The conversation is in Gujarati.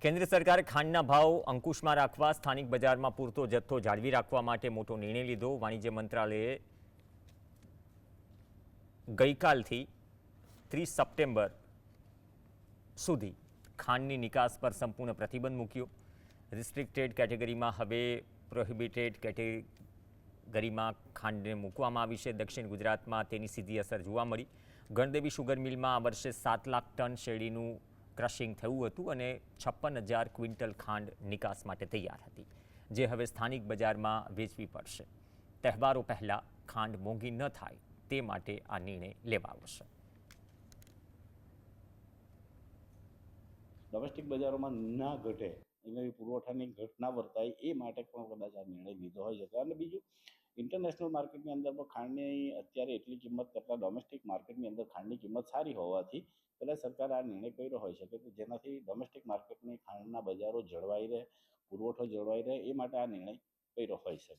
કેન્દ્ર સરકારે ખાંડના ભાવ અંકુશમાં રાખવા સ્થાનિક બજારમાં પૂરતો જથ્થો જાળવી રાખવા માટે મોટો નિર્ણય લીધો। વાણિજ્ય મંત્રાલયે ગઈકાલથી 30 સપ્ટેમ્બર સુધી ખાંડની નિકાસ પર સંપૂર્ણ પ્રતિબંધ મૂક્યો। રિસ્ટ્રિક્ટેડ કેટેગરીમાં હવે પ્રોહિબિટેડ કેટેગરીમાં ખાંડને મૂકવામાં આવી છે। દક્ષિણ ગુજરાતમાં તેની સીધી અસર જોવા મળી। ગણદેવી શુગર મિલમાં આ વર્ષે 7 લાખ ટન શેરડીનું ક્રશિંગ થયું હતું અને 56,000 ક્વિન્ટલ ખાંડ નિકાસ માટે તૈયાર હતી, જે હવે સ્થાનિક બજારમાં વેચવી પડશે। તહેવારો પહેલાં ખાંડ મોંઘી ન થાય તે માટે આ નિર્ણય લેવાયો છે। ડોમેસ્ટિક બજારોમાં ના ઘટે, એની પુરવઠાની ઘટ ના વર્તાય એ માટે પણ કદાચ આ નિર્ણય લીધો હોઈ શકે। અને બીજું, ઇન્ટરનેશનલ માર્કેટની અંદર પણ ખાંડની અત્યારે એટલી કિંમત કરતાં ડોમેસ્ટિક માર્કેટની અંદર ખાંડની કિંમત સારી હોવાથી કદાચ સરકારે આ નિર્ણય કર્યો હોઈ શકે કે જેનાથી ડોમેસ્ટિક માર્કેટની ખાંડના બજારો જળવાઈ રહે, પુરવઠો જળવાઈ રહે, એ માટે આ નિર્ણય કર્યો હોઈ શકે।